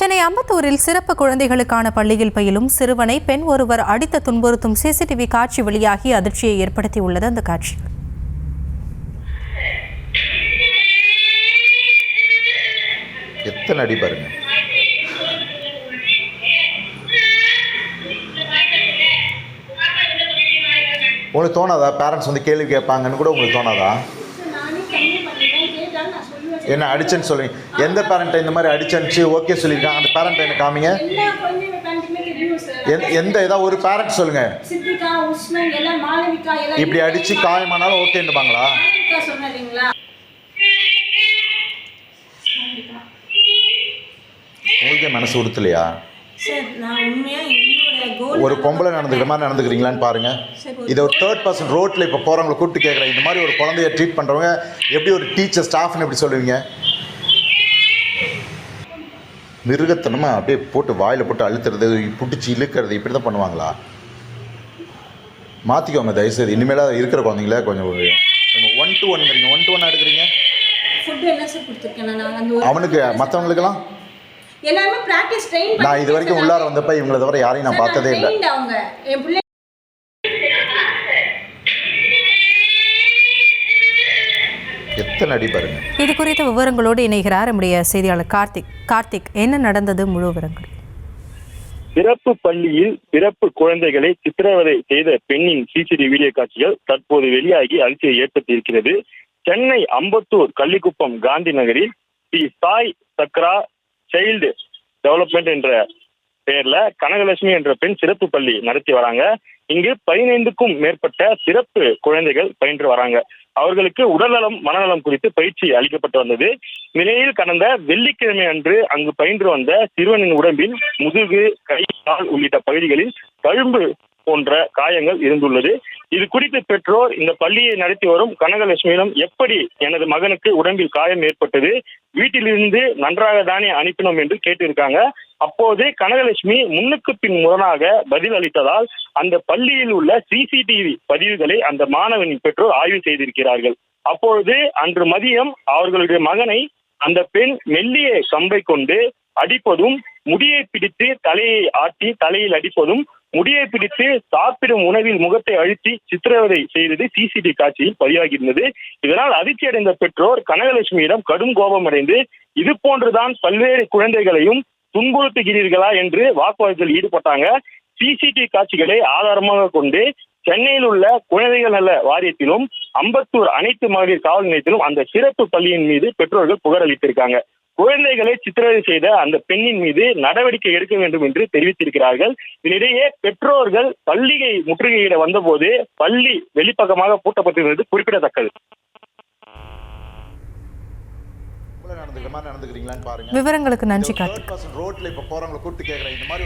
சென்னை அம்பத்தூரில் சிறப்பு குழந்தைகளுக்கான பள்ளியில் பயிலும் சிறுவனை பெண் ஒருவர் அடித்து துன்புறுத்தும் சிசிடிவி காட்சி வெளியாகி அதிர்ச்சியை ஏற்படுத்தியுள்ளது. அந்த காட்சி எத்தனை அடி பாருங்க. உங்களுக்கு தோணாதா பேரண்ட்ஸ் வந்து கேள்வி கேட்பாங்கன்னு கூட உங்களுக்கு தோணாதா? என்ன அடிச்சேன்னு சொல்லுங்க. எந்த பேரண்ட்டை இந்த மாதிரி அடிச்சனுச்சு ஓகே சொல்லியிருக்காங்க? அந்த பேரண்ட்டை என்ன காமிங்க. எந்த ஏதாவது ஒரு பேரண்ட் சொல்லுங்க. இப்படி அடிச்சு காயமானாலும் ஓகேன்னுப்பாங்களா? உங்களுக்கே மனசு உறுத்தலையா? ஒரு பொம்பளை நடந்துக்கிற மாதிரி நடந்துக்கிறீங்களான்னு பாருங்க. இதை ஒரு தேர்ட் பர்சன் ரோட்டில் இப்போ போகிறவங்களை கூப்பிட்டு கேட்குறேன், இந்த மாதிரி ஒரு குழந்தைய ட்ரீட் பண்ணுறவங்க எப்படி ஒரு டீச்சர் ஸ்டாஃப்னு எப்படி சொல்லுவீங்க? மிருகத்தனமாக அப்படியே போட்டு வாயில் போட்டு அழுத்துறது, பிடிச்சி இழுக்கிறது, இப்படி தான் பண்ணுவாங்களா? மாற்றிக்கோங்க தயவுசெய்து. இனிமேல் இருக்கிற குழந்தைங்கள கொஞ்சம் 1-to-1ங்கிறீங்க, 1-to-1 எடுக்கிறீங்க. அவனுக்கு மற்றவங்களுக்கெல்லாம் எல்லாமே பிராக்டீஸ் ட்ரெயின் பண்ணி நான் இது வரைக்கும் உள்ளார வந்தப்ப இவங்கள தவிர யாரையும் நான் பார்த்ததே இல்லை. எத்தனை அடி பாருங்க. இது குறித்த விவரங்களோடு இணைகிறார் நம்முடைய செய்தியாளர் கார்த்திக். என்ன நடந்தது முழு விவரங்கள்? சிறப்பு பள்ளியில் சிறப்பு குழந்தைகளை சித்திரவதை செய்த பெண்ணின் சிசிடிவி வீடியோ காட்சிகள் தற்போது வெளியாகி அதிர்ச்சியை ஏற்படுத்தியிருக்கிறது. சென்னை அம்பத்தூர் கள்ளிக்குப்பம் காந்தி நகரில் ஸ்ரீ சாய் சக்ரா சைல்டு டெவலப்மெண்ட் என்ற பெயர்ல கனகலட்சுமி என்ற பெண் சிறப்பு பள்ளி நடத்தி வராங்க. இங்கு 15க்கும் மேற்பட்ட சிறப்பு குழந்தைகள் பயின்று வராங்க. அவர்களுக்கு உடல்நலம் மனநலம் குறித்து பயிற்சி அளிக்கப்பட்டு வந்தது. நிலையில் கடந்த வெள்ளிக்கிழமை அன்று அங்கு பயின்று வந்த சிறுவனின் உடம்பில் முதுகு, கை, கால் உள்ளிட்ட பகுதிகளில் தழும்பு போன்ற காயங்கள் இருந்துள்ளது. இது குறித்து பெற்றோர் இந்த பள்ளியை நடத்தி வரும் கனகலட்சுமியிடம் எப்படி எனது மகனுக்கு உடம்பில் காயம் ஏற்பட்டது, வீட்டிலிருந்து நன்றாக தானே அனுப்பினோம் என்று கேட்டிருக்காங்க. அப்போது கனகலட்சுமி முன்னுக்கு பின் முரணாக பதில் அளித்ததால் அந்த பள்ளியில் உள்ள சிசிடிவி பதிவுகளை அந்த மாணவனின் பெற்றோர் ஆய்வு செய்திருக்கிறார்கள். அப்பொழுது அன்று மதியம் அவர்களுடைய மகனை அந்த பெண் மெல்லிய கம்பை கொண்டு அடிப்பதும், முடியை பிடித்து தலையை ஆட்டி தலையில் அடிப்பதும், முடியை பிடித்து சாப்பிடும் உணவில் முகத்தை அழுத்தி சித்திரவதை செய்தது சிசிடிவி காட்சியில் பதிவாகியிருந்தது. இதனால் அதிர்ச்சி அடைந்த பெற்றோர் கனகலட்சுமியிடம் கடும் கோபமடைந்து இது போன்றுதான் பல்வேறு குழந்தைகளையும் துன்புறுத்துகிறீர்களா என்று வாக்குவாதத்தில் ஈடுபட்டாங்க. சிசிடிவி காட்சிகளை ஆதாரமாக கொண்டு சென்னையில் உள்ள குழந்தைகள் நல வாரியத்திலும் அம்பத்தூர் அனைத்து மகளிர் காவல் நிலையத்திலும் அந்த சிறப்பு பள்ளியின் மீது பெற்றோர்கள் புகார் அளித்திருக்காங்க. குழந்தைகளை சித்திரவதை செய்த அந்த பெண்ணின் மீது நடவடிக்கை எடுக்க வேண்டும் என்று தெரிவித்திருக்கிறார்கள். இதனிடையே பெற்றோர்கள் பள்ளியை முற்றுகையிட வந்தபோது பள்ளி வெளிப்பக்கமாக பூட்டப்பட்டிருந்தது குறிப்பிடத்தக்கது. விவரங்களுக்கு நன்றி. ரோட்ல இப்ப போறவங்களை கூப்பிட்டு கேட்கிறேன், இந்த மாதிரி